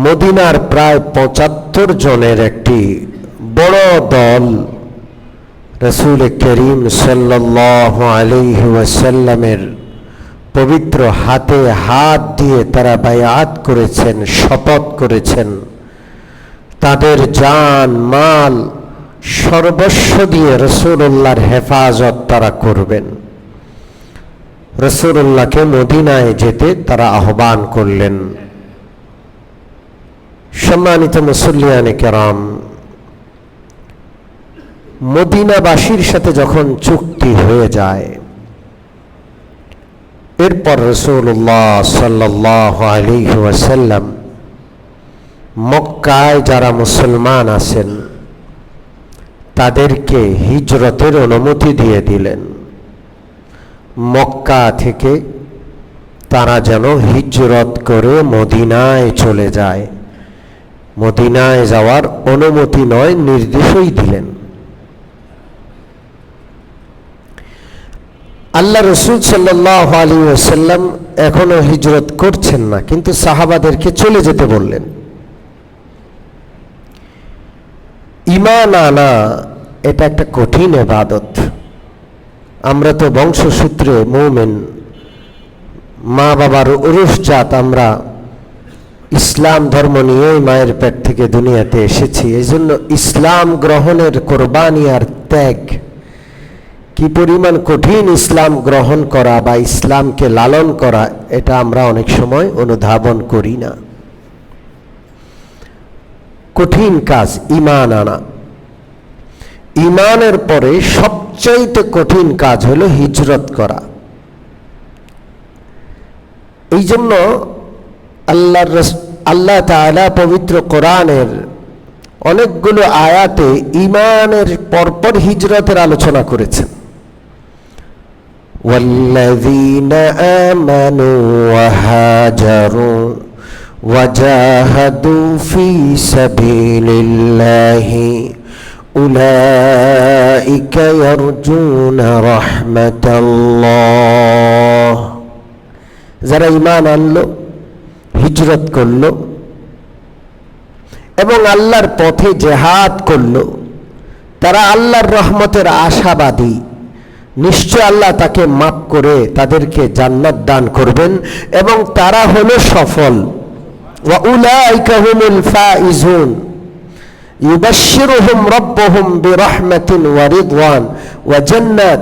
মদিনার প্রায় ৭৫ জনের একটি বড় দল রাসূল করিম সাল্লাল্লাহু আলাইহি ওয়াসাল্লামের পবিত্র হাতে হাত দিয়ে তারা বায়াত করেছেন, শপথ করেছেন তাদের জান মাল সর্বস্ব দিয়ে রাসূলুল্লাহর হেফাজত তারা করবেন। রাসূলুল্লাহকে মদিনায় যেতে তারা আহ্বান করলেন। সম্মানিত মুসল্লিয়ানে কেরাম, মদিনাবাসীর সাথে যখন চুক্তি হয়ে যায়, এরপর রাসূলুল্লাহ সাল্লাল্লাহু আলাইহি ওয়াসাল্লাম মক্কায় যারা মুসলমান আছেন তাদেরকে হিজরতের অনুমতি দিয়ে দিলেন। মক্কা থেকে তারা যেন হিজরত করে মদিনায় চলে যায়। মদিনায় যাওয়ার অনুমতি নয়, নির্দেশই দিলেন। আল্লাহ রাসূল সাল্লাল্লাহু আলাইহি ওয়াসাল্লাম এখনো হিজরত করছেন না, কিন্তু সাহাবাদেরকে চলে যেতে বললেন। ঈমান আনা এটা একটা কঠিন ইবাদত। আমরা তো বংশসূত্রে মুমিন, মা বাবার উরুসজাত, আমরা ইসলাম ধর্ম নিয়ে মায়ের পেট থেকে দুনিয়াতে এসেছি। এই জন্য ইসলাম গ্রহণের কোরবানি আর ত্যাগ কি পরিমাণ কঠিন, ইসলাম গ্রহণ করা বা ইসলামকে লালন করা, এটা আমরা অনেক সময় অনুধাবন করি না। কঠিন কাজ ঈমান আনা। ঈমানের পরে সবচাইতে কঠিন কাজ হলো হিজরত করা। এই জন্য আল্লাহ তাআলা পবিত্র কোরআনের অনেকগুলো আয়াতে ঈমানের পরপর হিজরতের আলোচনা করেছেন। ওয়াল্লাযীনা আমানু ওয়া হাজারু ওয়াজাহাদু ফী সাবিলিল্লাহি উলাইকা ইয়ারজুনা রাহমাতাল্লাহ। যারা ঈমান আনলো, হিজরত করলো এবং আল্লাহর পথে জিহাদ করলো, তারা আল্লাহর রহমতের আশাবাদী। নিশ্চয় আল্লাহ তাকে মাফ করে তাদেরকে জান্নাত দান করবেন এবং তারা হলো সফল। ওয়া উলাইকা হুমুল ফাইজুন ইউবাশশিরুহুম রাব্বুহুম বিরাহমাতিন ওয়া রিদওয়ান ওয়া জান্নাত।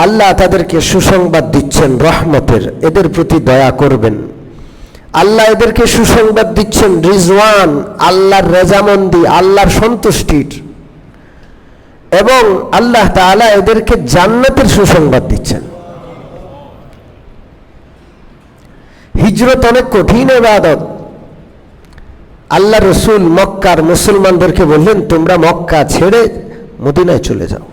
আল্লাহ তাদেরকে সুসংবাদ দিচ্ছেন রহমতের, এদের প্রতি দয়া করবেন। আল্লাহ এদেরকে সুসংবাদ দিচ্ছেন রিজওয়ান, আল্লাহর রেজামন্দি, আল্লাহর সন্তুষ্টির, এবং আল্লাহ তাআলা এদেরকে জান্নাতের সুসংবাদ দিচ্ছেন। হিজরত অনেক কঠিন ইবাদত। আল্লাহ রাসূল মক্কার মুসলমানদেরকে বললেন, তোমরা মক্কা ছেড়ে মদিনায় চলে যাও।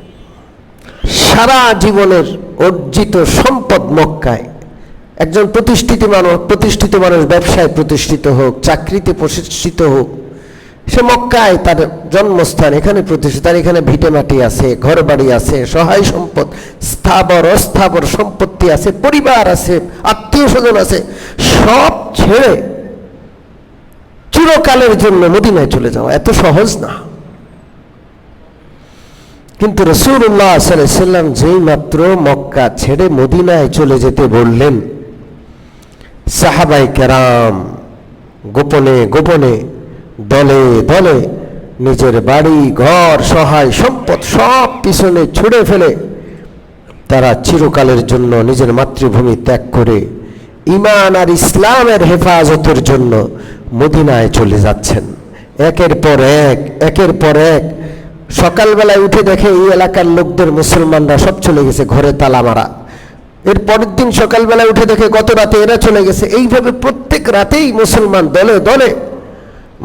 সারা জীবনের অর্জিত সম্পদ মক্কায়। একজন প্রতিষ্ঠিত মানুষ ব্যবসায় প্রতিষ্ঠিত হোক, চাকরিতে প্রতিষ্ঠিত হোক, সে মক্কায় তার জন্মস্থান, এখানে প্রতিষ্ঠিত, তার এখানে ভিটে মাটি আছে, ঘর বাড়ি আছে, সহায় সম্পদ, স্থাবর অস্থাবর সম্পত্তি আছে, পরিবার আছে, আত্মীয় স্বজন আছে, সব ছেড়ে চিরকালের জন্য মদিনায় চলে যাওয়া এত সহজ না। কিন্তু রাসূলুল্লাহ সাল্লাল্লাহু আলাইহি ওয়াসাল্লাম যেই মাত্র মক্কা ছেড়ে মদিনায় চলে যেতে বললেন, সাহাবায়ে কেরাম গোপনে গোপনে দলে দলে নিজের বাড়ি ঘর সহায় সম্পদ সব পিছনে ছুড়ে ফেলে তারা চিরকালের জন্য নিজের মাতৃভূমি ত্যাগ করে ঈমান আর ইসলামের হেফাজতের জন্য মদিনায় চলে যাচ্ছেন। একের পর এক সকালবেলায় উঠে দেখে এই এলাকার লোকদের, মুসলমানরা সব চলে গেছে, ঘরে তালা মারা। এর পরের দিন সকালবেলায় উঠে দেখে গত রাতে এরা চলে গেছে। এইভাবে প্রত্যেক রাতেই মুসলমান দলে দলে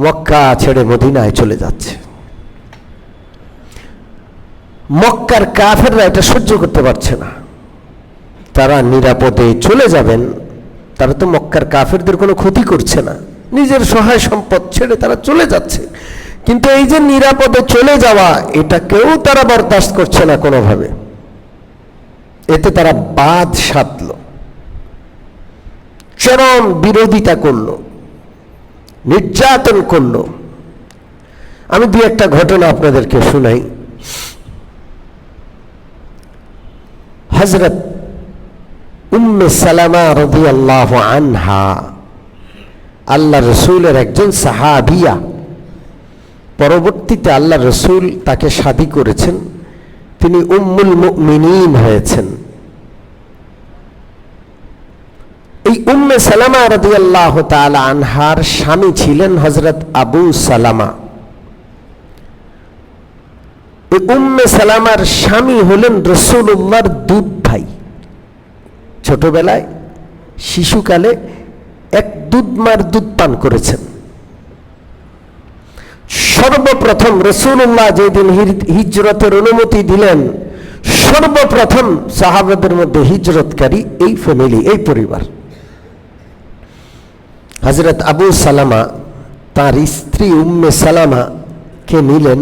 মক্কা ছেড়ে মদিনায় চলে যাচ্ছে। মক্কার কাফেররা এটা সহ্য করতে পারছে না। তারা নিরাপদে চলে যাবেন, তারা তো মক্কার কাফেরদের কোনো ক্ষতি করছে না, নিজের সহায় সম্পদ ছেড়ে তারা চলে যাচ্ছে। কিন্তু এই যে নিরাপদে চলে যাওয়া, এটা কেউ তারা বরদাস্ত করছে না কোনোভাবে। এতে তারা বাদ সাধল, চরম বিরোধিতা করল। নির্যাতন করল। আমি দুই একটা ঘটনা আপনাদেরকে শুনাই। হযরত উম্মে সালামা রাদিয়াল্লাহু আনহা, আল্লাহ রসুলের একজন সাহাবিয়া, পরবর্তীতে আল্লাহ রসুল তাকে শাদী করেছেন, তিনি উম্মুল মুমিনিন হয়েছেন। এই উম্মে সালামা রাদিয়াল্লাহু তাআলা আনহার স্বামী ছিলেন হযরত আবু সালামা। এই উম্মে সালামার স্বামী হলেন রাসূলুল্লাহর দুধ ভাই। ছোটবেলায় শিশুকালে এক দুধমার দুধ পান করেছেন। সর্বপ্রথম রাসূলুল্লাহ যেদিন হিজরতের অনুমতি দিলেন, সর্বপ্রথম সাহাবাদের মধ্যে হিজরতকারী এই ফ্যামিলি, এই পরিবার। হযরত আবু সালামা তার স্ত্রী উম্মে সালামা কে নিলেন,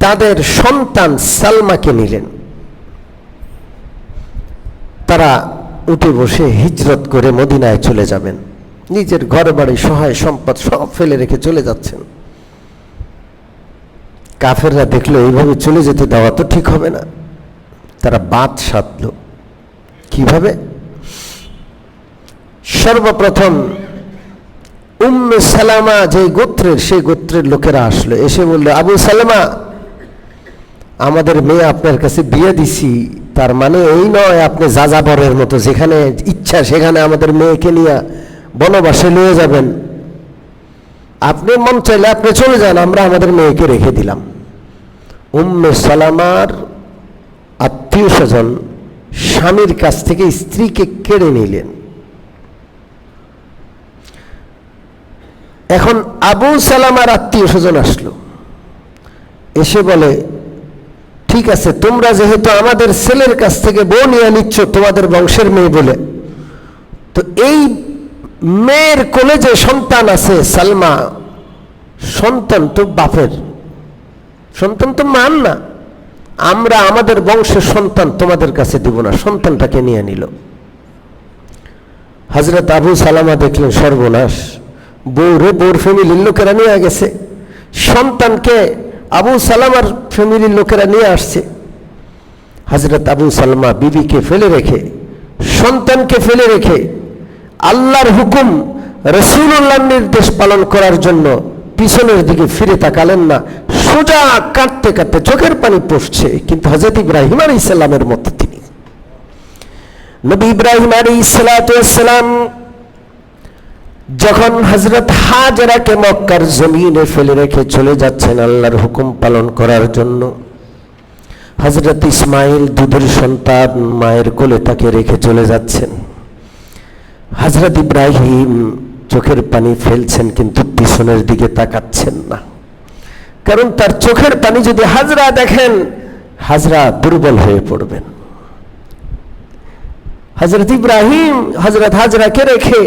তাদের সন্তান সালমাকে নিলেন। তারা উঠে বসে হিজরত করে মদিনায় চলে যাবেন। নিজের ঘর বাড়ি সহায় সম্পদ সব ফেলে রেখে চলে যাচ্ছেন। কাফেররা দেখলো এইভাবে চলে যেতে দেওয়া তো ঠিক হবে না। তারা বাদ সাধল। কিভাবে? সর্বপ্রথম উম্মে সালামা যে গোত্রের, সেই গোত্রের লোকেরা আসলো, এসে বলল, আবু সালামা, আমাদের মেয়ে আপনার কাছে বিয়ে দিছি, তার মানে এই নয় আপনি যাযাবরের মতো যেখানে ইচ্ছা সেখানে আমাদের মেয়েকে নিয়ে বনবাসে নিয়ে যাবেন। আপনি মন চাইলে আপনি চলে যান, আমরা আমাদের মেয়েকে রেখে দিলাম। উম্মে সালামার আত্মীয় স্বজন স্বামীর কাছ থেকে স্ত্রীকে কেড়ে নিলেন। এখন আবু সালামার আত্মীয় স্বজন আসলো, এসে বলে, ঠিক আছে, তোমরা যেহেতু আমাদের ছেলের কাছ থেকে বউ নিয়ে নিচ্ছ তোমাদের বংশের মেয়ে বলে, তো এই মেয়ের কোলে যে সন্তান আছে সালমা, সন্তান তো বাপের, সন্তান তো মান না, আমরা আমাদের বংশের সন্তান তোমাদের কাছে দিব না। সন্তানটাকে নিয়ে নিল। হযরত আবু সালামা দেখলেন সর্বনাশ, বউর ফ্যামিলির লোকেরা নিয়ে গেছে, সন্তানকে আবু সালামার ফ্যামিলির লোকেরা নিয়ে আসছে। হযরত আবু সালামা বিবিকে ফেলে রেখে, সন্তানকে ফেলে রেখে, আল্লাহর হুকুম রাসূলুল্লাহর নির্দেশ পালন করার জন্য পিছনের দিকে ফিরে তাকালেন না। সোজা কাঁদতে কাঁদতে চোখের পানি পড়ছে। কিন্তু হযরত ইব্রাহিম আলাইহিস সালামের মতো তিনি, নবী ইব্রাহিম আলাইহিস সালাম যখন হযরত হাজরাকে মক্কার জমিনে ফেলে রেখে চলে যাচ্ছেন আল্লাহর হুকুম পালন করার জন্য, হযরত ইসমাইল দুধের সন্তান মায়ের কোলে তাকে রেখে চলে যাচ্ছেন। হযরত ইব্রাহিম চোখের পানি ফেলছেন কিন্তু পিছনের দিকে তাকাচ্ছেন না, কারণ তার চোখের পানি যদি হাজরা দেখেন, হাজরা দুর্বল হয়ে পড়বেন। হযরত ইব্রাহিম হযরত হাজরাকে রেখে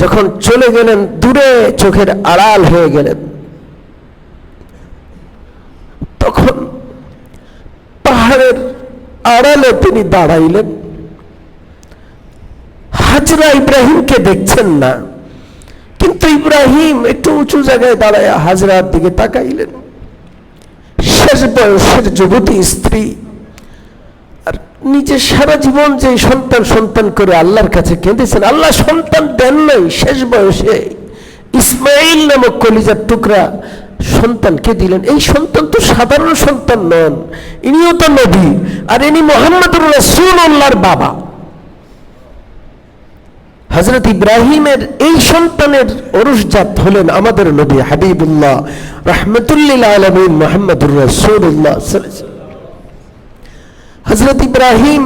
যখন চলে গেলেন, দূরে চোখের আড়াল হয়ে গেলেন, তখন পাহাড়ের আড়ালে তিনি দাঁড়াইলেন। হাজরা ইব্রাহিমকে দেখছেন না, কিন্তু ইব্রাহিম একটু উঁচু জায়গায় দাঁড়ায় হাজরার দিকে তাকাইলেন। শেষ বয়সের যুবতী স্ত্রী, আর নিজে সারা জীবন যে সন্তান করে আল্লাহর কাছে কেঁদেছেন, আল্লাহ সন্তান দেন নাই, শেষ বয়সে ইসমাইল নামক কলিজার টুকরা সন্তানকে দিলেন। এই সন্তান তো সাধারণ সন্তান নন, ইনিও তো নবী, আর ইনি মুহাম্মদুর রাসূলুল্লাহর বাবা। হযরত ইব্রাহিমের এই সন্তানের ওরসজাত হলেন আমাদের নবী হাবিবুল্লাহ রাহমাতুল্লিল আলামিন মুহাম্মদুর রাসূলুল্লাহ সাল্লাল্লাহু আলাইহি ওয়াসাল্লাম। হযরত ইব্রাহিম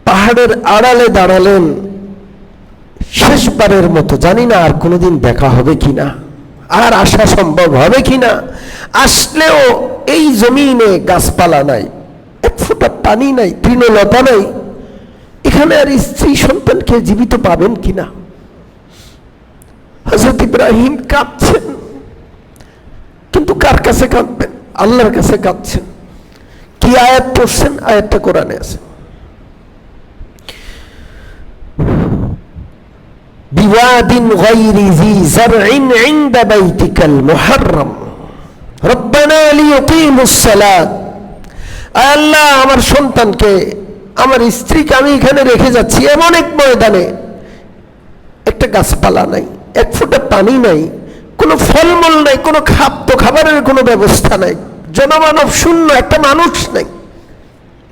পাহাড়ের আড়ালে দাঁড়ালেন শেষবারের মতো। জানি না আর কোনোদিন দেখা হবে কিনা, আর আসা সম্ভব হবে কিনা। আসলেও এই জমিনে গাছপালা নাই, এক ফোঁটা পানি নাই, তৃণলতা নাই, এখানে আর স্ত্রী সন্তানকে জীবিত পাবেন কিনা। হযরত ইব্রাহিম কাঁদছেন, কিন্তু কার কাছে কাঁদবেন? আল্লাহর কাছে কাঁদছেন। কি আয়াত পড়ছেন? আয়াতটা কোরআনে আছে, বিওয়াদিন গায়রি জি যারইন ইনদা বাইতিকাল মুহাররম রব্বানা লিয়ুকিমুস সালাত। আল্লাহ, আমার সন্তানকে, আমার স্ত্রীকে আমি এখানে রেখে যাচ্ছি এমন এক ময়দানে, একটা গাছপালা নাই, এক ফোঁটা পানি নাই, কোনো ফলমূল নাই, কোনো খাদ্য খাবারের কোনো ব্যবস্থা নাই, জনমানব শূন্য, একটা মানুষ নাই,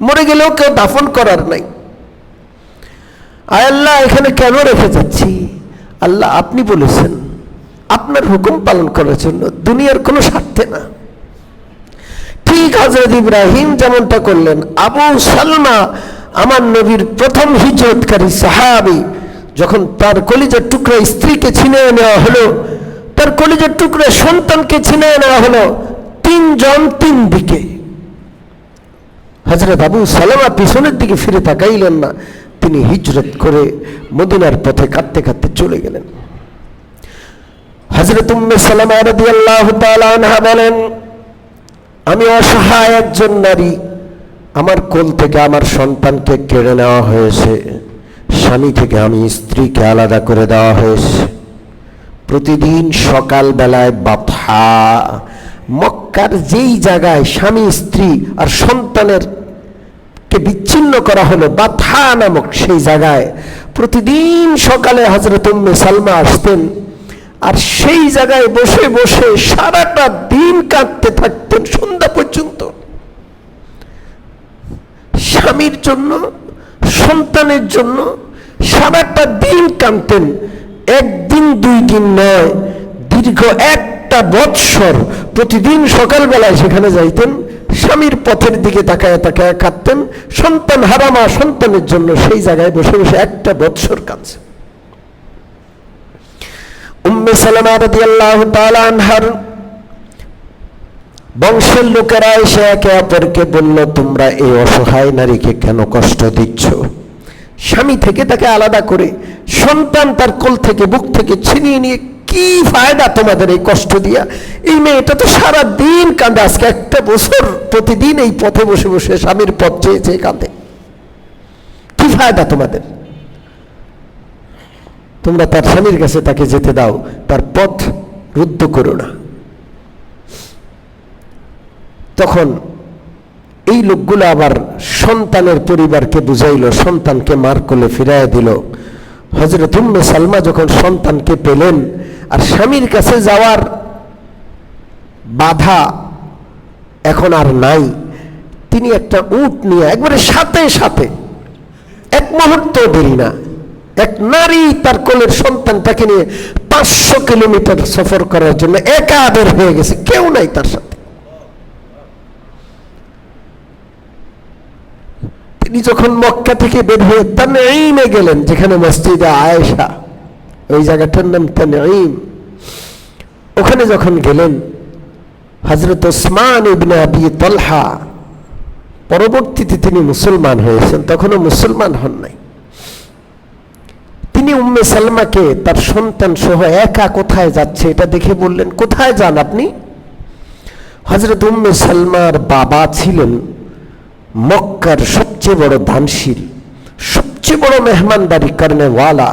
মরে গেলেও কেউ দাফন করার নাই। আল্লাহ, এখানে কেন রেখে যাচ্ছি? আল্লাহ, আপনি বলেছেন আপনার হুকুম পালন করার জন্য, দুনিয়ার কোনো স্বার্থে না। ঠিক হযরত ইব্রাহিম যেমনটা করলেন। আবু সালমা, আমার নবীর প্রথম হিজরতকারী সাহাবী, যখন তার কলিজার টুকরা স্ত্রীকে ছিনিয়ে নেওয়া হলো, তার কলিজার টুকরা সন্তানকে ছিনিয়ে নেওয়া হলো, তিনজন তিন দিকে। হযরত আবু সালামা পিছনের দিকে ফিরে তাকাইলেন না, তিনি হিজরত করে মদিনার পথে কাঁদতে কাঁদতে চলে গেলেন। হযরত উম্মে সালামা রাদিয়াল্লাহু তাআলা আনহা বলেন, আমি অসহায় একজন নারী, আমার কোল থেকে আমার সন্তানকে কেড়ে নেওয়া হয়েছে, স্বামী থেকে আমি স্ত্রীকে আলাদা করে দেওয়া হয়েছে। প্রতিদিন সকাল বেলায় বাতহা, মক্কার যেই জায়গায় স্বামী স্ত্রী আর সন্তানের কে বিচ্ছিন্ন করা হলো, বাতহা নামক সেই জায়গায় প্রতিদিন সকালে হযরত উম্মে সালমা আসতেন, আর সেই জায়গায় বসে বসে সারাটা দিন কাঁদতে থাকতেন সন্ধ্যা পর্যন্ত। স্বামীর জন্য, সন্তানের জন্য সারাটা দিন কাঁদতেন। একদিন দুই দিন নয়, দীর্ঘ একটা বৎসর প্রতিদিন সকালবেলায় সেখানে যাইতেন, স্বামীর পথের দিকে তাকায় তাকায় কাঁদতেন, সন্তান হারামা সন্তানের জন্য সেই জায়গায় বসে বসে একটা বৎসর কাঁদছে। উম্মে সালামা রাদিয়াল্লাহু তাআলা আনহার বংশের লোকেরা এসে একে অপরকে বলল, তোমরা এই অসহায় নারীকে কেন কষ্ট দিচ্ছ? স্বামী থেকে তাকে আলাদা করে, সন্তান তার কোল থেকে বুক থেকে ছিনিয়ে নিয়ে কি ফায়দা তোমাদের এই কষ্ট দিয়া? এই মেয়েটা তো সারা দিন কাঁদে, আজকে একটা বছর প্রতিদিন এই পথে বসে বসে স্বামীর পথ চেয়ে চেয়ে কাঁদে, কি ফায়দা তোমাদের? তোমরা তার স্বামীর কাছে তাকে যেতে দাও, তার পথ রুদ্ধ করো না। তখন এই লোকগুলো আবার সন্তানের পরিবারকে বুঝাইল, সন্তানকে মার কোলে ফিরাইয়া দিল। হযরত উম্মে সালমা যখন সন্তানকে পেলেন আর স্বামীর কাছে যাওয়ার বাধা এখন আর নাই, তিনি একটা উট নিয়ে একবারে সাথে সাথে, এক মুহূর্ত দেরি না, এক নারী তার কোলের সন্তানটাকে নিয়ে 500 কিলোমিটার সফর করার জন্য একা বের হয়ে গেছে, কেউ নাই তার সাথে। তিনি যখন মক্কা থেকে বের হয়ে তানঈমে গেলেন, যেখানে মসজিদে আয়েশা, ওই জায়গাটার নাম তানঈম, ওখানে যখন গেলেন, হযরত ওসমান ইবনে আবি তালহা, পরবর্তীতে তিনি মুসলমান হয়েছেন, তখনও মুসলমান হন নাই, তিনি উম্মে সালমাকে তার সন্তান সহ একা কোথায় যাচ্ছে এটা দেখে বললেন, কোথায় যান আপনি? হযরত উম্মে সালমার বাবা ছিলেন মক্কার সবচেয়ে বড় দানশীল, সবচেয়ে বড় মেহমানদারি করনেওয়ালা,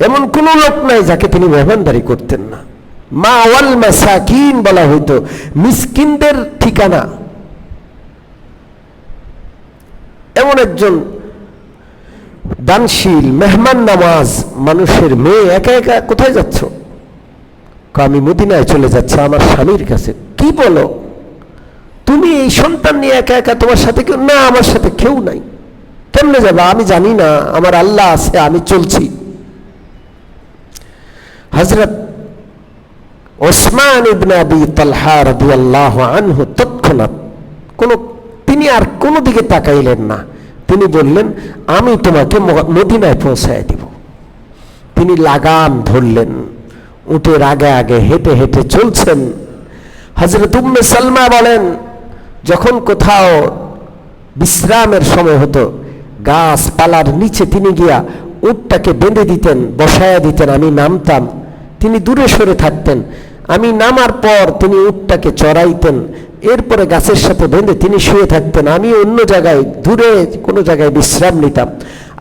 এমন কোন লোক নাই যাকে তিনি মেহমানদারি করতেন না। মা ওয়াল মাসাকিন বলা হইতো, মিসকিনদের ঠিকানা। এমন একজন দানশীল, মেহমান নামাজ মানুষের মেয়ে। একা একা কোথায় যাচ্ছ? আমি মদিনায় চলে যাচ্ছি আমার স্বামীর কাছে। কি বলো তুমি? এই সন্তান নিয়ে একা একা? তোমার সাথে কেউ? না, আমার সাথে কেউ নাই। কেমনে যাবা? আমি জানি না, আমার আল্লাহ আছে, আমি চলছি। হযরত ওসমান ইবনে আবি তালহা রাদিয়াল্লাহু আনহু তৎক্ষণাৎ তিনি আর কোনো দিকে তাকাইলেন না, তিনি বললেন, আমি তোমাকে মদিনায় পৌঁছায় দিব। তিনি লাগাম ধরলেন, উটের আগে আগে হেঁটে হেঁটে চলছেন। হযরত উম্মে সালমা বলেন, যখন কোথাও বিশ্রামের সময় হতো, গাছপালার নিচে তিনি গিয়া উটটাকে বেঁধে দিতেন, বসায়া দিতেন, আমি নামতাম, তিনি দূরে সরে থাকতেন। আমি নামার পর তিনি উটটাকে চড়াইতেন, এরপরে গাছের সাথে বেঁধে তিনি শুয়ে থাকতেন, আমি অন্য জায়গায় দূরে কোনো জায়গায় বিশ্রাম নিতাম।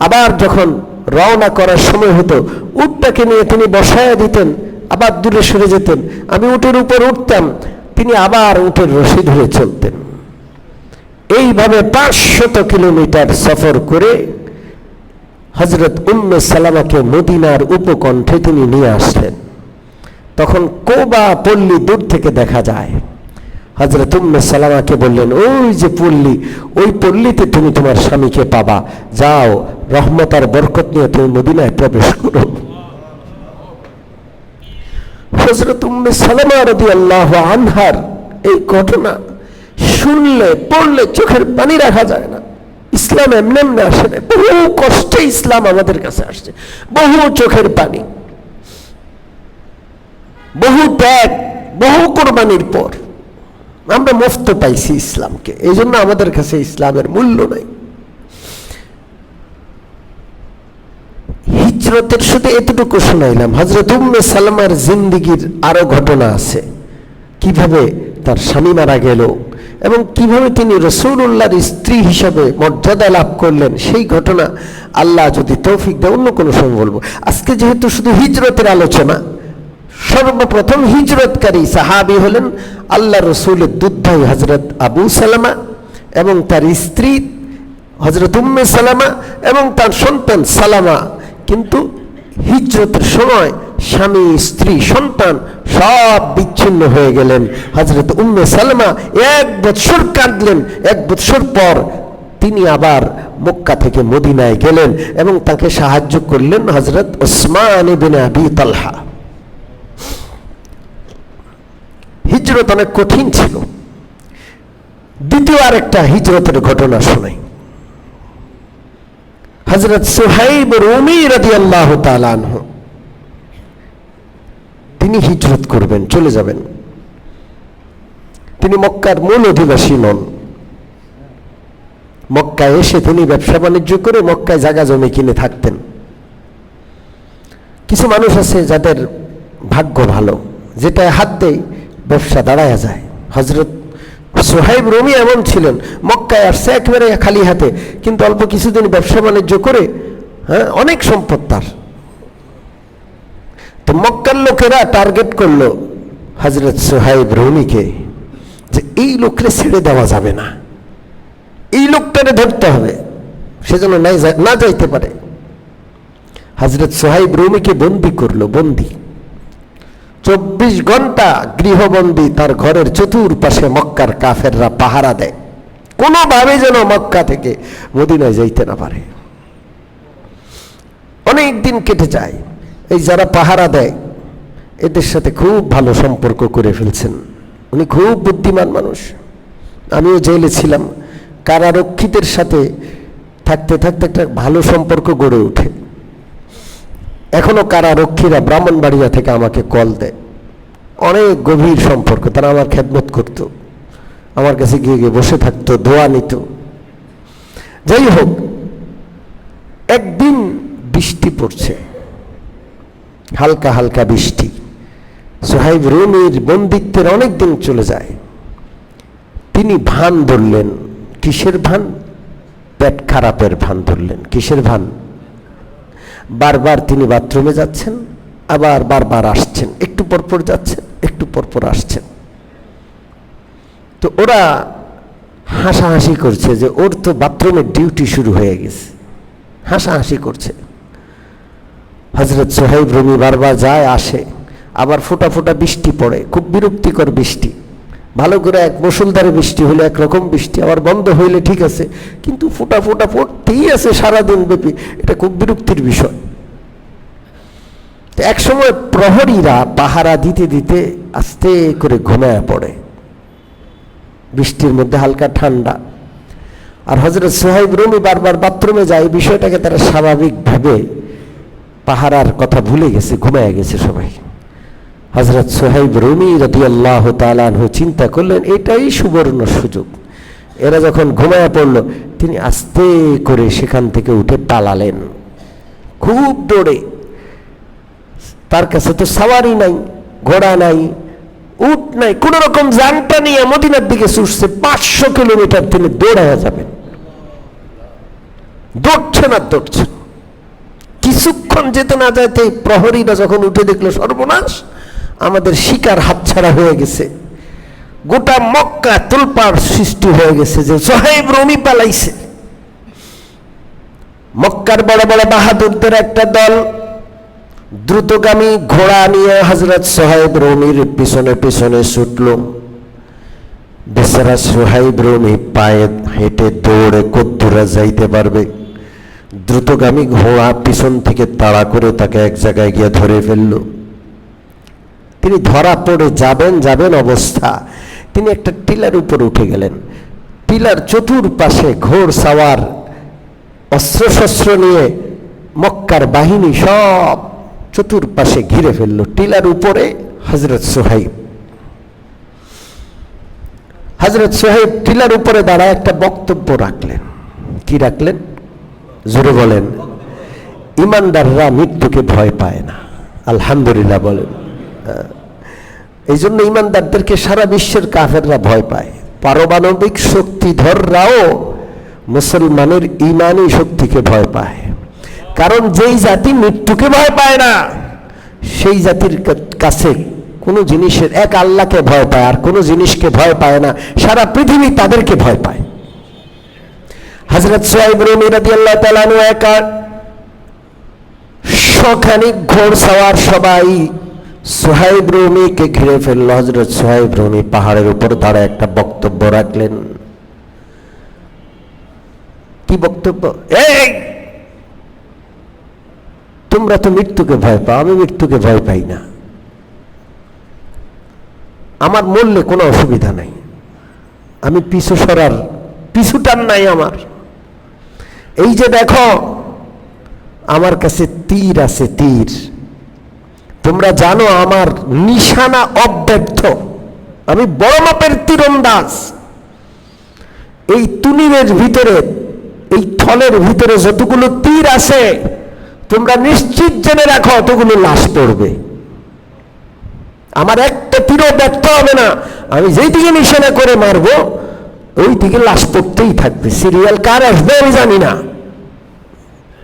আবার যখন রওনা করার সময় হতো, উটটাকে নিয়ে তিনি বসায়া দিতেন, আবার দূরে সরে যেতেন। আমি উটের উপর উঠতাম, তিনি আবার উটের রশি ধরে চলতেন। এইভাবে 500 কিলোমিটার সফর করে হযরত উম্মে সালামাকে মদিনার উপকণ্ঠে তিনি নিয়ে আসলেন। তখন কোবা পল্লী দূর থেকে দেখা যায়। হযরত উম্মে সালামাকে বললেন, ওই যে পল্লী, ওই পল্লীতে তুমি তোমার স্বামীকে পাবা, যাও রহমত আর বরকত নিয়ে তুমি মদিনায় প্রবেশ করো। হযরত উম্মে সালামা রাদিয়াল্লাহু আনহার এই ঘটনা শুনলে পড়লে চোখের পানি রাখা যায় না। ইসলাম এমনি এমনি আসে না, বহু কষ্টে ইসলাম আমাদের কাছে আসছে, বহু চোখের পানি, বহু ত্যাগ, বহু কোরবানির পর আমরা মুফত পাইছি ইসলামকে। এই জন্য আমাদের কাছে ইসলামের মূল্য নাই। হিজরতের শুধু এতটুকু শোনাইলাম। হযরত উম্মে সালামার জিন্দেগীর আরো ঘটনা আছে, কিভাবে তার স্বামী মারা গেল এবং কিভাবে তিনি রাসূলুল্লাহর স্ত্রী হিসাবে মর্যাদা লাভ করলেন, সেই ঘটনা আল্লাহ যদি তৌফিক দেয় অন্য কোনো সময় বলবো। আজকে যেহেতু শুধু হিজরতের আলোচনা, সর্বপ্রথম হিজরতকারী সাহাবী হলেন আল্লাহ রসুলের দুধভাই হযরত আবু সালামা এবং তার স্ত্রী হযরত উম্মে সালামা এবং তার সন্তান সালামা। কিন্তু হিজরতের সময় স্বামী, স্ত্রী, সন্তান সব বিচ্ছিন্ন হয়ে গেলেন। হযরত উম্মে সালামা 1 বছর কাঁদলেন। 1 বছর পর তিনি আবার মক্কা থেকে মদিনায় গেলেন এবং তাকে সাহায্য করলেন হযরত ওসমান ইবনে আবি তালহা। হিজরত অনেক কঠিন ছিল। দ্বিতীয় আরেকটা হিজরতের ঘটনা শোনাই। হযরত সুহাইব রুমি রাদিয়াল্লাহু তাআলা আনহু তিনি হিজরত করবেন, চলে যাবেন। তিনি মক্কার মূল অধিবাসী নন। মক্কায় এসে তিনি ব্যবসা বাণিজ্য করে মক্কায় জায়গা জমি কিনে থাকতেন। কিছু মানুষ আছে যাদের ভাগ্য ভালো, যেটা হাত দেয় ব্যবসা দাঁড়ায়া যায়। হযরত সুহাইব রুমি এমন ছিলেন, মক্কায় আসছে একেবারে খালি হাতে, কিন্তু অল্প কিছুদিন ব্যবসা বাণিজ্য করে অনেক সম্পদ তার। তো মক্কার লোকেরা টার্গেট করলো হযরত সুহাইব রুমিকে, যে এই লোককে ছেড়ে দেওয়া যাবে না, এই লোকটারে ধরতে হবে, সেজন্য না যাইতে পারে। হযরত সুহাইব রুমিকে বন্দী করলো, বন্দী 24 ঘন্টা গৃহবন্দী তার ঘরের চতুর্পাশে মক্কার কাফেররা পাহারা দেয়, কোনোভাবে যেন মক্কা থেকে মদিনায় যাইতে না পারে। অনেক দিন কেটে যায়। এই যারা পাহারা দেয় এদের সাথে খুব ভালো সম্পর্ক করে ফেলছেন। উনি খুব বুদ্ধিমান মানুষ। আমিও জেলে ছিলাম, কারারক্ষীদের সাথে থাকতে থাকতে একটা ভালো সম্পর্ক গড়ে ওঠে। এখনো কারারক্ষীরা ব্রাহ্মণবাড়িয়া থেকে আমাকে কল দেয়, অনেক গভীর সম্পর্ক। তারা আমার খেদমত করত, আমার কাছে গিয়ে গিয়ে বসে থাকতো, দোয়া নিত। যাই হোক, একদিন বৃষ্টি পড়ছে, হালকা হালকা বৃষ্টি। সুহাইব রুমির বন্দিত্বের অনেক দিন চলে যায়। তিনি ভান ধরলেন। কিসের ভান? পেট খারাপের ভান ধরলেন। কিসের ভান? বারবার তিনি বাথরুমে যাচ্ছেন, আবার বারবার আসছেন, একটু পরপর যাচ্ছেন, একটু পরপর আসছেন। তো ওরা হাসাহাসি করছে যে ওর তো বাথরুমের ডিউটি শুরু হয়ে গেছে, হাসাহাসি করছে। হযরত সুহাইব রুমি বারবার যায় আসে, আবার ফোঁটা ফোঁটা বৃষ্টি পড়ে, খুব বিরক্তিকর বৃষ্টি। ভালো করে এক মুষলধারে বৃষ্টি হলে একরকম বৃষ্টি, আবার বন্ধ হইলে ঠিক আছে, কিন্তু ফোঁটা ফোঁটা পড়তেই আছে সারাদিন ব্যাপী, এটা খুব বিরক্তির বিষয়। এক সময় প্রহরীরা পাহারা দিতে দিতে আস্তে করে ঘুমায় পড়ে, বৃষ্টির মধ্যে হালকা ঠান্ডা। আর হযরত সুহাইব রুমি বারবার বাথরুমে যায়, বিষয়টাকে তারা স্বাভাবিকভাবে পাহারার কথা ভুলে গেছে, ঘুমায় গেছে সবাই। হযরত সুহাইব রুমি রাদিয়াল্লাহু তাআলা আনহু চিন্তা করলেন এটাই সুবর্ণ সুযোগ। এরা যখন ঘুমায় পড়ল, তিনি আস্তে করে সেখান থেকে উঠে পালালেন খুব দৌড়ে। তার কাছে তো সাওয়ারি নাই, ঘোড়া নাই, উট নাই, কোন রকম জানটা নিয়ে মদিনার দিকে ছুটছে। 500 কিলোমিটার তিনি দৌড়ায় যাবেন, দৌড়ছেন আর দৌড়ছেন। কিছুক্ষণ যেতে না যেতে প্রহরীরা যখন উঠে দেখলো সর্বনাশ, আমাদের শিকার হাতছাড়া হয়ে গেছে, গোটা মক্কা তোলপাড় সৃষ্টি হয়ে গেছে যে সোহাইব রুমি পালাইছে। মক্কার বড় বড় বাহাদুরদের একটা দল দ্রুতগামী ঘোড়া নিয়ে হযরত সোহাইব রুমির পিছনে পিছনে ছুটল। বেচারা সোহাইব রুমি পায়ে হেঁটে দৌড়ে কদ্দুরা যাইতে পারবে? দ্রুতগামী ঘোড়া পিছন থেকে তাড়া করে তাকে এক জায়গায় গিয়ে ধরে ফেলল। তিনি ধরা পড়ে যাবেন অবস্থা, তিনি একটা টিলার উপর উঠে গেলেন। টিলার চতুর্পাশে ঘোড় সাওয়ার অস্ত্রশস্ত্র নিয়ে মক্কার বাহিনী সব চতুর্পাশে ঘিরে ফেলল। টিলার উপরে হযরত সোহাইব টিলার উপরে দাঁড়ায় একটা বক্তব্য রাখলেন। কি রাখলেন? জোরে বলেন। ইমানদাররা মৃত্যুকে ভয় পায় না, আলহামদুলিল্লাহ বলেন। এই জন্য ইমানদারদেরকে সারা বিশ্বের কাফেররা ভয় পায়। পারমাণবিক শক্তিধররাও মুসলমানের ইমানি শক্তিকে ভয় পায়। কারণ যেই জাতি মৃত্যুকে ভয় পায় না, সেই জাতির কাছে কোনো জিনিসের, এক আল্লাহকে ভয় পায় আর কোনো জিনিসকে ভয় পায় না, সারা পৃথিবী তাদেরকে ভয় পায়। হযরত সোহাইব রুমি রাদিয়াল্লাহু তাআলা আনহু একা শখানিক ঘোড়সাওয়ার সবাই সোহাইব রুমিকে ঘিরে ফেলল। হযরত সোহাইব রুমি পাহাড়ের উপর দাঁড়ায় একটা বক্তব্য রাখলেন। কি বক্তব্য? এই তোমরা তো মৃত্যুকে ভয় পাও, আমি মৃত্যুকে ভয় পাই না। আমার মরলে কোনো অসুবিধা নাই, আমি পিছুটান নাই আমার। এই যে দেখো আমার কাছে তীর আছে, তীর। তোমরা জানো আমার নিশানা অব্যর্থ, আমি বড় মাপের তীরন্দাজ। এই তুনিরের ভিতরে, এই থলের ভিতরে যতগুলো তীর আছে, তোমরা নিশ্চিত জেনে রাখো অতগুলো লাশ পড়বে। আমার একটা তীরও ব্যর্থ হবে না। আমি যেই দিকে নিশানা করে মারবো ওই দিকে লাশ পড়তেই থাকবে। সিরিয়াল কার আসবে আমি জানি না,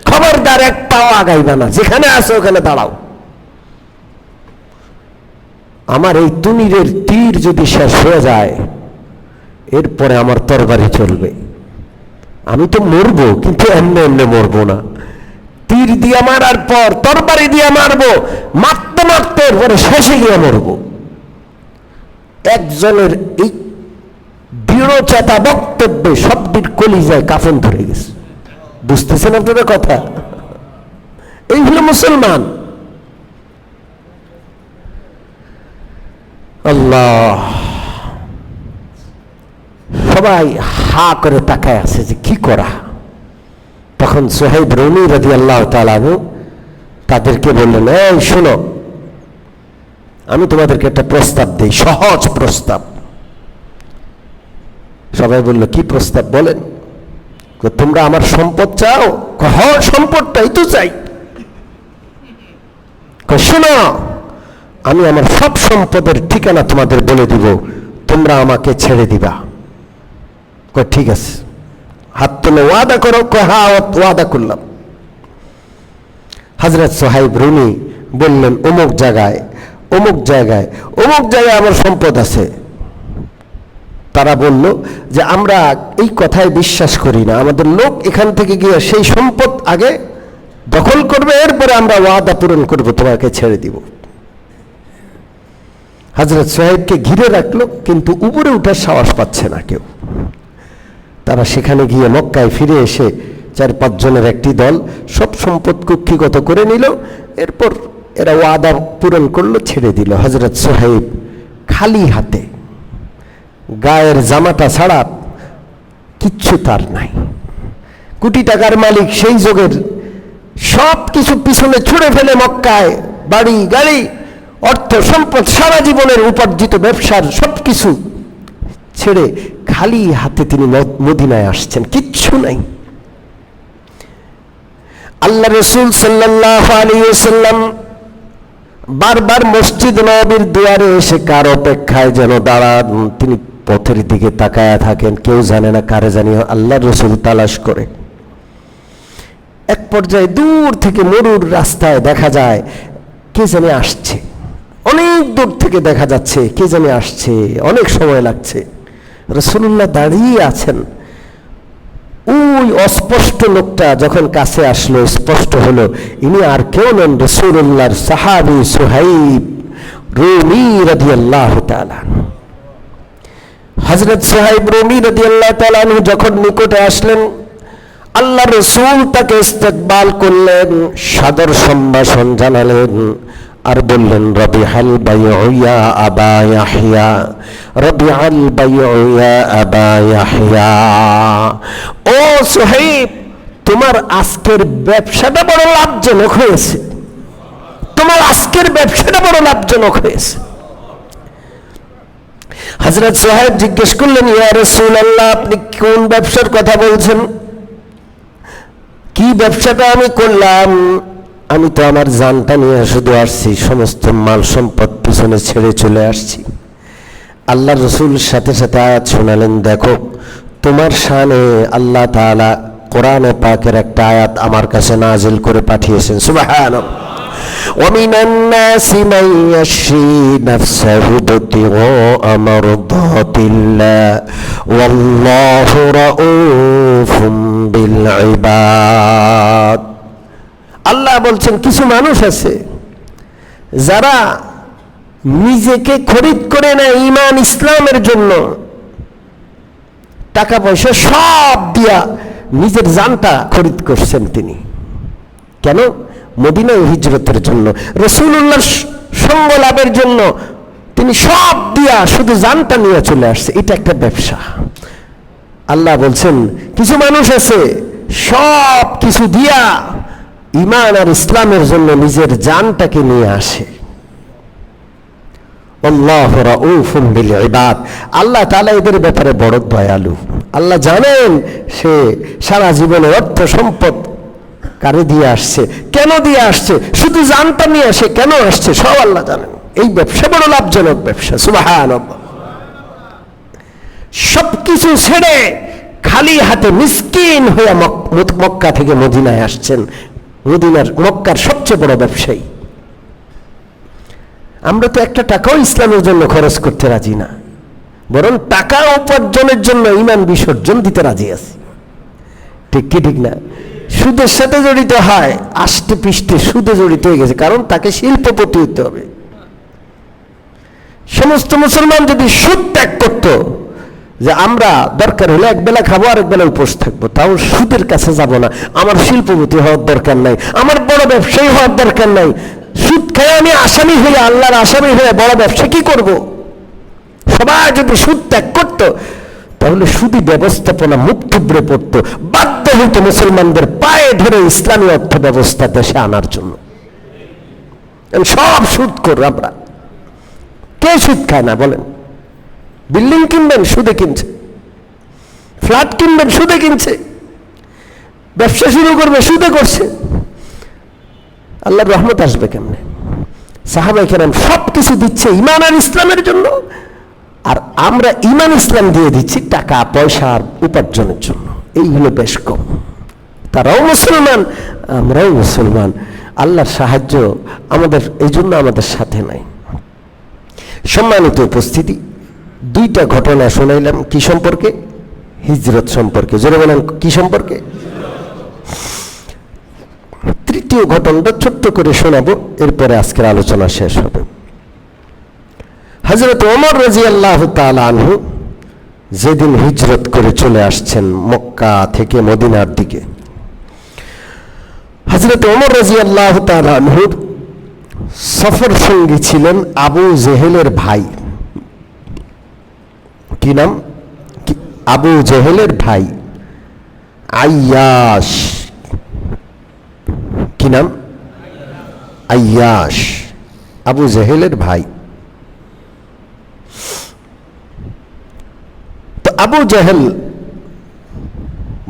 খবরদার এক পাও আগাইবা না, যেখানে আসো ওখানে দাঁড়াও। আমার এই তুনিরের তীর যদি শেষ হয়ে যায়, এরপরে আমার তরবারি চলবে। আমি তো মরবো, কিন্তু এমনি এমনি মরবো না। তীর দিয়ে মারার পর তরবারি দিয়ে মারবো, মারতে মারতে এরপরে শেষে গিয়ে মরবো। একজনের এই দৃঢ়চেতা বক্তব্যে সবদিন কলিজায় কাফন ধরে গেছে। বুঝতেছেন আপনাদের কথা? এই হলো মুসলমান। আল্লাহ, সবাই হা করে তাকায় আছে যে কি করা। তখন সোহাইব রুমি রাদিয়াল্লাহু তাআলা আনহু তাদেরকে বললেন, এই শোনো, আমি তোমাদেরকে একটা প্রস্তাব দেই, সহজ প্রস্তাব। সবাই বলল, কি প্রস্তাব বলেন? তোমরা আমার সম্পদ চাও? হ্যাঁ, সম্পদটাই তো চাই। শোনো, আমি আমার সব সম্পদের ঠিকানা তোমাদের বলে দিব, তোমরা আমাকে ছেড়ে দিবা। ঠিক আছে, হাত তুলে ওয়াদা করো। হ্যাঁ, ওয়াদা করলাম। হযরত সোহাইব রুমি বললেন, অমুক জায়গায় অমুক জায়গায় অমুক জায়গায় আমার সম্পদ আছে। তারা বলল যে আমরা এই কথায় বিশ্বাস করি না, আমাদের লোক এখান থেকে গিয়ে সেই সম্পদ আগে দখল করবে, এরপরে আমরা ওয়াদা পূরণ করব, তোমাকে ছেড়ে দিব। হযরত সোহাইবকে ঘিরে রাখলো, কিন্তু উপরে উঠার সাহস পাচ্ছে না কেউ। তারা সেখানে গিয়ে মক্কায় ফিরে এসে 4-5 জনের একটি দল সব সম্পদ কুক্ষিগত করে নিল। এরপর এরা ওয়াদা পূরণ করলো, ছেড়ে দিল। হযরত সোহাইব খালি হাতে, গায়ের জামাটা ছাড়া কিচ্ছু তার নাই। কোটি টাকার মালিক সেই যুগের, সব কিছু পিছনে ছুঁড়ে ফেলে মক্কায় বাড়ি গাড়ি অর্থ সম্পদ সারা জীবনের উপার্জিত ব্যবসার সবকিছু ছেড়ে খালি হাতে তিনি মদিনায় আসছেন, কিচ্ছু নাই। আল্লাহ রাসূল সাল্লাল্লাহু আলাইহি ওয়াসাল্লাম বারবার মসজিদ নববীর দুয়ারে এসে কার অপেক্ষায় যেন দাঁড়ান। তিনি পথের দিকে তাকায়া থাকেন, কেউ জানে না কারে জানি আল্লাহ রাসূল তালাশ করে। এক পর্যায়ে দূর থেকে মরুর রাস্তায় দেখা যায় কে জানি আসছে, অনেক দূর থেকে দেখা যাচ্ছে কে জানি আসছে, অনেক সময় লাগছে। রাসূলুল্লাহ দাঁড়িয়ে আছেন। ওই অস্পষ্ট লোকটা যখন কাছে আসলো, স্পষ্ট হলো ইনি আর কেউ নন, রাসূলুল্লাহর সাহাবী সুহাইব রুমি রাদিয়াল্লাহু তাআলা। হযরত সুহাইব রুমি রাদিয়াল্লাহু তাআলা যখন নিকটে আসলেন, আল্লাহ রাসূল তাকে ইস্তেকবাল করলেন, সাদর সম্ভাষণ জানালেন আর বললেন, রবিহাল বাইউ ইয়া আবা ইয়াহইয়া, রবিহাল বাইউ ইয়া আবা ইয়াহইয়া। ও সুহাইব, তোমার আজকের ব্যবসাটা বড় লাভজনক হয়েছে, তোমার আজকের ব্যবসাটা বড় লাভজনক হয়েছে। হযরত সুহাইব জিজ্ঞেস করলেন, ইয়া রাসূলুল্লাহ, আপনি কোন ব্যবসার কথা বলছেন? কি ব্যবসাটা আমি করলাম? আমি তো আমার জানটা নিয়ে শুধু আসছি, সমস্ত মাল সম্পদ পিছনে ছেড়ে চলে আসছি। আল্লাহ রাসূল সাথে সাথে আয়াত শোনালেন, দেখো তোমার শানে আল্লাহ তাআলা কোরআনে পাকের একটা আয়াত আমার কাছে নাজিল করে পাঠিয়েছেন। সুবহানাল্লাহ। ومن الناس من يشري نفسه ابتغاء مرضات الله والله رؤوف بالعباد। আল্লাহ বলছেন কিছু মানুষ আছে যারা নিজেকে খরিদ করে নেয় ঈমান ইসলামের জন্য, টাকা পয়সা সব দিয়া নিজের জানটা খরিদ করছেন তিনি। কেন? মদিনায় হিজরতের জন্য, রাসূলুল্লাহর সঙ্গ লাভের জন্য তিনি সব দিয়া শুধু জানটা নিয়ে চলে আসছে। এটা একটা ব্যবসা। আল্লাহ বলছেন কিছু মানুষ আছে সব কিছু দিয়া ঈমান আর ইসলামের জন্য নিজের জানটাকে নিয়ে আসে। আল্লাহু রাউফুন বিল ইবাদ। আল্লাহ তাআলা এদের ব্যাপারে বড় দয়ালু। আল্লাহ জানেন সে সারা জীবনে অর্থ সম্পদ কারে দিয়ে আসছে, কেন দিয়ে আসছে, শুধু জানটা নিয়ে আসে, কেন আসছে সব আল্লাহ জানেন। এই ব্যবসা বড় লাভজনক ব্যবসা। সুবহানাল্লাহ। সবকিছু ছেড়ে খালি হাতে মিসকিন হয়ে মক্কা থেকে মদিনায় আসছেন, মক্কার সবচেয়ে বড় ব্যবসায়ী। আমরা তো একটা টাকাও ইসলামের জন্য খরচ করতে রাজি না, বরং টাকা উপার্জনের জন্য ঈমান বিসর্জন দিতে রাজি আছি। ঠিক কি ঠিক না? সুদের সাথে জড়িত হয়, আষ্টে পৃষ্ঠে সুদে জড়িত হয়ে গেছে, কারণ তাকে শিল্পপতি হতে হবে। সমস্ত মুসলমান যদি সুদ ত্যাগ করত, যে আমরা দরকার হলে এক বেলা খাবো আর এক বেলা উপোস থাকবো, তাও সুদের কাছে যাব না, আমার শিল্পপতি হওয়ার দরকার নাই, আমার বড় ব্যবসায়ী হওয়ার দরকার নাই, সুদ খেয়ে আমি আসামি হয়ে, আল্লাহর আসামি হয়ে বড় ব্যবসা কি করব? সবাই যদি সুদ ত্যাগ করতো, তাহলে সুদী ব্যবস্থাপনা মুখ থুবড়ে পড়তো, বাধ্য হইতো মুসলমানদের পায়ে ধরে ইসলামী অর্থ ব্যবস্থা দেশে আনার জন্য। সব সুদ কর আমরা। কে সুদ খায় না বলেন? বিল্ডিং কিনবেন সুদে কিনছে, ফ্ল্যাট কিনবেন সুদে কিনছে, ব্যবসা শুরু করবে সুদে করছে। আল্লাহর রহমত আসবে কেমনে? সাহাবায়ে কেরাম সব কিছু দিচ্ছে ঈমান আর ইসলামের জন্য, আর আমরা ঈমান ইসলাম দিয়ে দিচ্ছি টাকা পয়সার উপার্জনের জন্য। এইগুলো বেশ কম। তারাও মুসলমান, আমরাও মুসলমান। আল্লাহর সাহায্য আমাদের এই জন্য আমাদের সাথে নাই। সম্মানিত উপস্থিতি, দুইটা ঘটনা শোনাইলাম। কি সম্পর্কে? হিজরত সম্পর্কে। জোরে বলেন, কি সম্পর্কে? তৃতীয় ঘটনাটা ছোট্ট করে শোনাবো, এরপরে আজকের আলোচনা শেষ হবে। হযরত ওমর রাদিয়াল্লাহু তাআলা আনহু যেদিন হিজরত করে চলে আসছেন মক্কা থেকে মদিনার দিকে, হযরত ওমর রাদিয়াল্লাহু তাআলা আনহুর সফর সঙ্গী ছিলেন আবু জেহেলের ভাই। কি নাম? আবু জেহেলের ভাই আইয়াশ। কি নাম? আইয়াশ, আবু জেহেলের ভাই। তো আবু জেহেল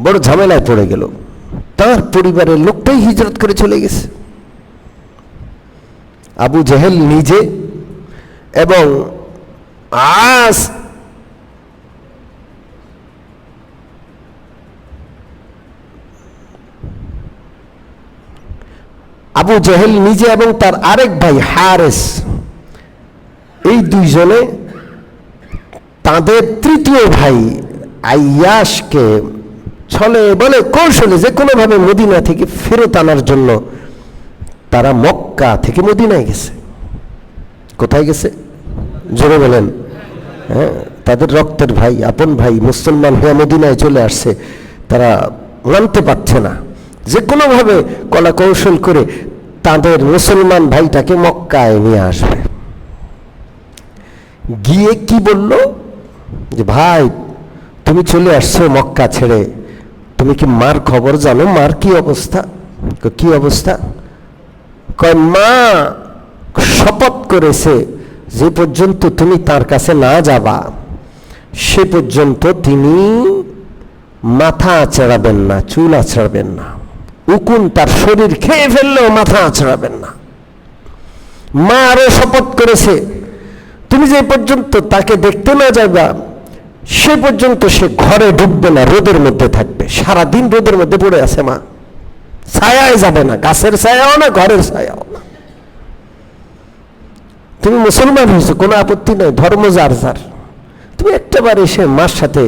বড় ঝামেলায় পড়ে গেল। তার পরিবারের লোকটাই হিজরত করে চলে গেছে। আবু জেহেল নিজে এবং আস আবু জেহেল নিজে এবং তার আরেক ভাই হারেস, এই দুইজনে তাদের তৃতীয় ভাই আইয়াসকে ছলে বলে কৌশলে যে কোনোভাবে মদিনা থেকে ফেরত আনার জন্য তারা মক্কা থেকে মদিনায় গেছে। কোথায় গেছে জোরে বলেন? হ্যাঁ, তাদের রক্তের ভাই, আপন ভাই মুসলমান হয়ে মদিনায় চলে আসছে, তারা মানতে পারছে না, যে কোনোভাবে কলা কৌশল করে তাদের মুসলমান ভাইটাকে মক্কায় নিয়ে আসবে। গিয়ে কি বলল যে ভাই তুমি চলে আসছো মক্কা ছেড়ে, তুমি কি মার খবর জানো? মার কি অবস্থা? কি অবস্থা? কয় মা শপথ করেছে যে পর্যন্ত তুমি তার কাছে না যাবা সে পর্যন্ত তিনি মাথা আঁচড়াবেন না, চুল আঁচড়াবেন না, উকুন তার শরীর খেয়ে ফেললেও মাথা আঁচড়াবেন না। মা আরো শপথ করেছে তুমি যে পর্যন্ত তাকে দেখতে না যাবা সে পর্যন্ত সে ঘরে ঢুকবে না, রোদের মধ্যে থাকবে, সারাদিন রোদের মধ্যে পড়ে আছে মা, ছায়ায় যাবে না, গাছের ছায়াও না, ঘরের ছায়াও না। তুমি মুসলমান হয়েছো, কোনো আপত্তি নেই, ধর্ম যার যার, তুমি একটাবার এসে মার সাথে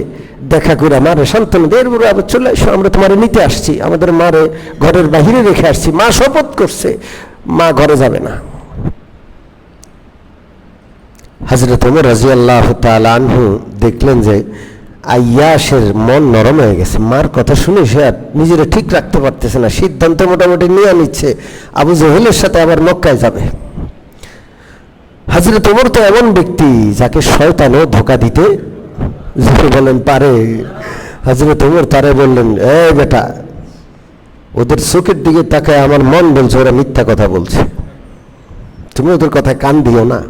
দেখা করে মারে সান্ত্বনা দিয়ে এরপরে আবার চলে এসো, আমরা তোমার নিতে আসছি, আমাদের মারে ঘরের বাহিরে রেখে আসছি। মা শপথ করছে মা ঘরে যাবে না। হযরত ওমর রাদিয়াল্লাহু তাআলা আনহু দেখলেন যে আইয়াসের মন নরম হয়ে গেছে, মার কথা শুনে সে আর নিজেরা ঠিক রাখতে পারতেছে না, সিদ্ধান্ত মোটামুটি নিয়ে নিচ্ছে আবু জেহেলের সাথে আবার মক্কায় যাবে। হযরত ওমর তো এমন ব্যক্তি যাকে শয়তানও ধোঁকা দিতে যাকে বলেন পারে। হযরত ওমর তারে বললেন, এ বেটা, ওদের চোখের দিকে তাকায় আমার মন বলছে ওরা মিথ্যা কথা বলছে, তুমি ওদের কথায় কান দিও না।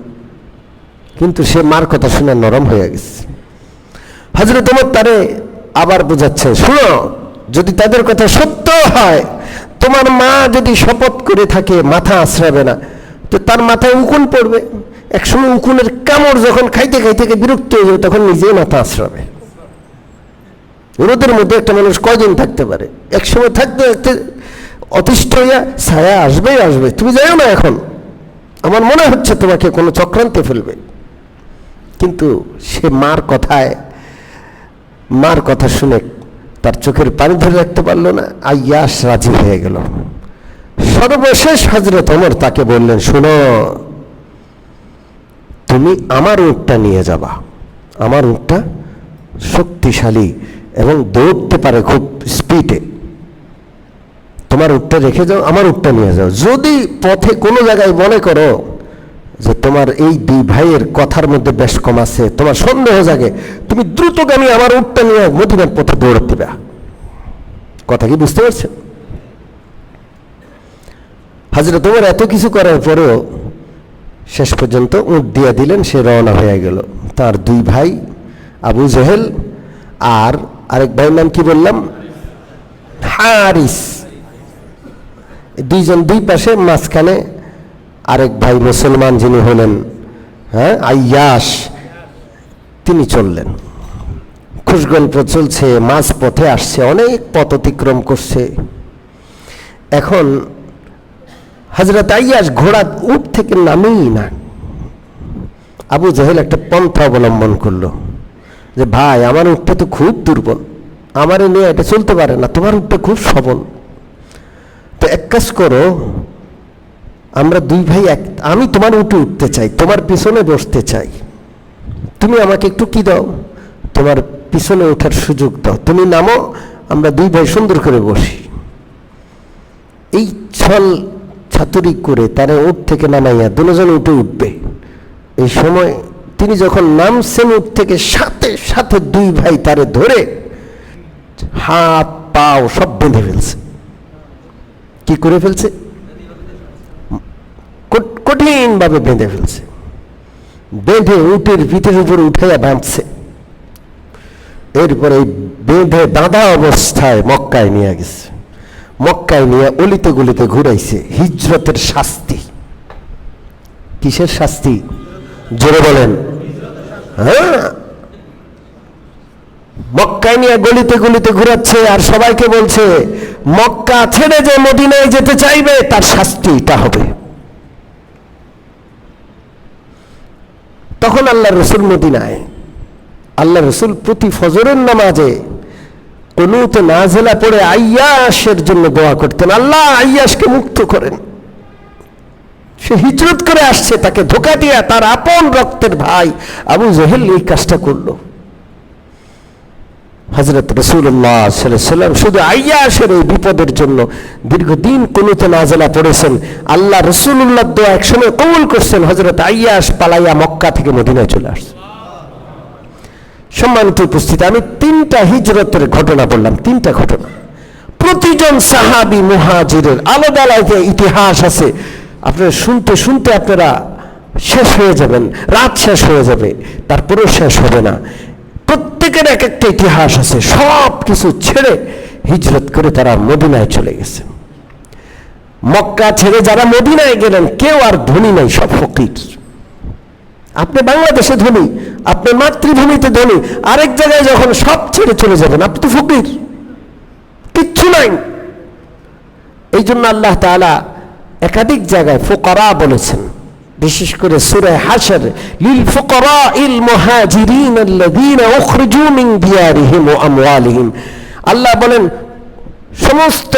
কিন্তু সে মার কথা শুনে নরম হয়ে গেছে। হযরত ওমর তারে আবার বোঝাচ্ছে, শুনো, যদি তাদের কথা সত্য হয়, তোমার মা যদি শপথ করে থাকে মাথা আঁচড়াবে না, তো তার মাথায় উকুন পড়বে, একসময় উকুনের কামড় যখন খাইতে খাইতে বিরক্ত হয়ে যাবে তখন নিজেই মাথা আঁচড়াবে। রোদের মধ্যে একটা মানুষ কয়দিন থাকতে পারে? একসময় থাকতে থাকতে অতিষ্ঠ হইয়া ছায়া আসবেই আসবে, তুমি যাও না এখন, আমার মনে হচ্ছে তোমাকে কোনো চক্রান্তে ফেলবে। কিন্তু সে মার কথা শুনে তার চোখের পানি ধরে রাখতে পারলো না, আইয়াস রাজি হয়ে গেল। সর্বশেষ হযরত ওমর তাকে বললেন, শুনো, তুমি আমার উটটা নিয়ে যাবা, আমার উটটা শক্তিশালী এবং দৌড়তে পারে খুব স্পিডে, তোমার উটটা রেখে যাও, আমার উটটা নিয়ে যাও। যদি পথে কোনো জায়গায় মনে করো যে তোমার এই দুই ভাইয়ের কথার মধ্যে বেশ কম আছে, তোমার সন্দেহ জাগে, তুমি দ্রুতগামী আমার উটটা নিয়ে মদিনার পথে দৌড়াতে দিবা। কথা কি বুঝতে পারছেন? হযরত ওমর এত কিছু করার পরেও শেষ পর্যন্ত উট দিয়া দিলেন, সে রওনা হয়ে গেল। তার দুই ভাই আবু জেহেল আর আরেক ভাইয়ের নাম কি বললাম, হারিস, দুইজন দুই পাশে, মাঝখানে আরেক ভাই মুসলমান যিনি হলেন আইয়াস, তিনি চললেন। খুশগল্প চলছে, মাঝ পথে আসছে, অনেক পথ অতিক্রম করছে। এখন হযরত আইয়াস ঘোড়া উট থেকে নামেই না। আবু জেহেল একটা পন্থা অবলম্বন করলো যে ভাই আমার উটটা তো খুব দুর্বল, আমারে নিয়ে এটা চলতে পারে না, তোমার উটটা খুব সবল, তো এক কাজ করো, আমরা দুই ভাই আমি তোমার উঠে উঠতে চাই, তোমার পিছনে বসতে চাই, তুমি আমাকে একটু কি দাও, তোমার পিছনে ওঠার সুযোগ দাও, তুমি নামো, আমরা দুই ভাই সুন্দর করে বসি। এই ছল ছাতুরি করে তারা উঠ থেকে নামাইয়া দুজন উঠে উঠবে। এই সময় তিনি যখন নামছেন উঠ থেকে, সাথে সাথে দুই ভাই তারে ধরে হাত পাও সব বেঁধে ফেলছে। কি করে ফেলছে? কঠিন ভাবে বেঁধে ফেলছে, বেঁধে উটের পিঠের উপরে উঠাইয়া বাঁধছে। এরপরে বেঁধে বাঁধা অবস্থায় মক্কায় নিয়ে গেছে, মক্কায় নিয়ে অলিতে গলিতে ঘুরাইছে। হিজরতের শাস্তি। কিসের শাস্তি? জোরে বলেন। হ্যাঁ, মক্কায় নিয়ে গলিতে গলিতে ঘুরাচ্ছে আর সবাইকে বলছে মক্কা ছেড়ে যে মদিনায় যেতে চাইবে তার শাস্তি এটা হবে। তখন আল্লাহ রসুল মদিনায়, আল্লাহ রসুল প্রতি ফজরের নামাজে কুনুতে নাজিলা পড়ে আইয়াসের জন্য দোয়া করতেন, আল্লাহ আইয়াসকে মুক্ত করেন। সে হিজরত করে আসছে, তাকে ধোঁকা দিয়া তার আপন রক্তের ভাই আবু জেহেল এই কাজটা করলো। হযরত রাসূলুল্লাহ সাল্লাল্লাহু আলাইহি ওয়াসাল্লাম শুধু আইয়াসের এই বিপদের জন্য দীর্ঘদিন কুনুতে নাজিলা পড়েছেন। আল্লাহ রাসূলুল্লাহর দোয়া একসময় কবুল করছেন, হযরত আইয়াস পালাইয়া মক্কা থেকে মদিনায় চলে আসছে। সম্মানিত উপস্থিতি, আমি 3টা হিজরতের ঘটনা বললাম, 3টা ঘটনা। প্রতিজন সাহাবী মুহাজিরের আলাদা আলাদা ইতিহাস আছে। আপনারা শুনতে শুনতে আপনারা শেষ হয়ে যাবেন, রাত শেষ হয়ে যাবে, তারপরেও শেষ হবে না। প্রত্যেকের এক একটা ইতিহাস আছে। সব কিছু ছেড়ে হিজরত করে তারা মদিনায় চলে গেছে। মক্কা ছেড়ে যারা মদিনায় গেলেন কেউ আর ধনী নাই, সব ফকির। আপনি বাংলাদেশে ধনী, আপনি মাতৃভূমিতে ধনী, আরেক জায়গায় যখন সব ছেড়ে চলে যাবেন আপনি তো ফকির, কিচ্ছু নাই। এই জন্য আল্লাহ তাআলা একাধিক জায়গায় ফুকারা বলেছেন, বিশেষ করে সূরা হাশর, লিল ফুকারাইল মুহাজিরিন আল্লাযীনা উখরিজু মিন দিয়ারিহিম ওয়া আমওয়ালিহিম। আল্লাহ বলেন সমস্ত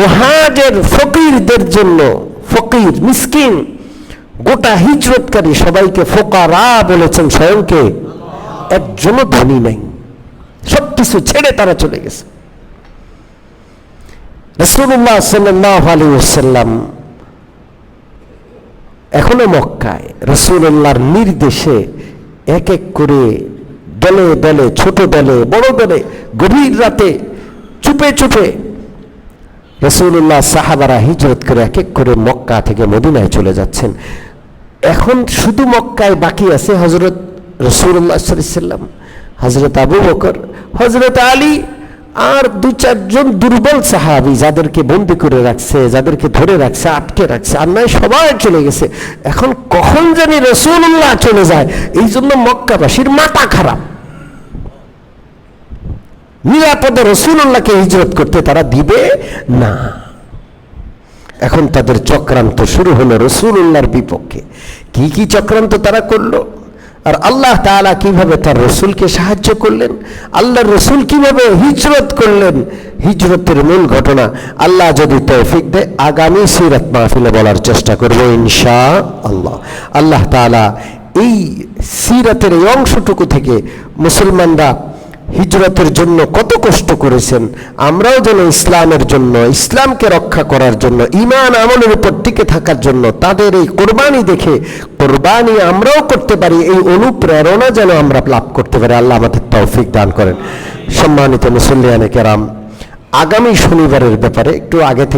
মুহাজির ফকিরদের জন্য, ফকির মিসকিন গোটা হিজরতকারী সবাইকে ফুকারা বলেছেন, স্বয়ংকে একজনও ধনী নাই, সবকিছু ছেড়ে তারা চলে গেছে। রাসূলুল্লাহ সাল্লাল্লাহু আলাইহি ওয়াসাল্লাম এখনো মক্কায় রাসূলুল্লাহর নির্দেশে এক এক করে দলে দলে, ছোট দলে, বড় দলে, গভীর রাতে চুপে চুপে রাসূলুল্লাহ সাহাবারা হিজরত করে এক এক করে মক্কা থেকে মদিনায় চলে যাচ্ছেন। এখন শুধু মক্কায় বাকি আছে হযরত রাসূলুল্লাহ সাল্লাল্লাহু আলাইহি ওয়াসাল্লাম, হযরত আবু বকর, হযরত আলী আর 2-4 জন দুর্বল সাহাবী যাদেরকে বন্দী করে রাখছে, যাদেরকে ধরে রাখছে, আটকে রাখছে, আর নয় সবাই চলে গেছে। এখন কখন জানি রাসূলুল্লাহ চলে যায়, এই জন্য মক্কাবাসীর মাথা খারাপ। নিরাপদে রাসূলুল্লাহকে হিজরত করতে তারা দিবে না। এখন তাদের চক্রান্ত শুরু হলো রাসূলুল্লাহর বিপক্ষে। কি কি চক্রান্ত তারা করলো, আর আল্লাহ তাআলা কিভাবে তার রাসূলকে সাহায্য করলেন, আল্লাহর রাসূল কিভাবে হিজরত করলেন, হিজরতের মূল ঘটনা আল্লাহ যদি তৌফিক দেয় আগামী সিরাত মাহফিলে বলার চেষ্টা করব ইনশাআল্লাহ। আল্লাহ তাআলা এই সিরাতের এই অংশটুকু থেকে মুসলমানরা হিজরতের জন্য কত কষ্ট করেছেন, আমরাও যেন ইসলামের জন্য, ইসলামকে রক্ষা করার জন্য, ঈমান আমলের উপর টিকে থাকার জন্য তাদের এই কোরবানি দেখে কোরবানি আমরাও করতে পারি, এই অনুপ্রেরণা যেন আমরা লাভ করতে পারি। আল্লাহ আমাদের তৌফিক দান করেন। সম্মানিত মুসল্লিয়ানে কেরাম, আগামী শনিবারের ব্যাপারে একটু আগে থেকে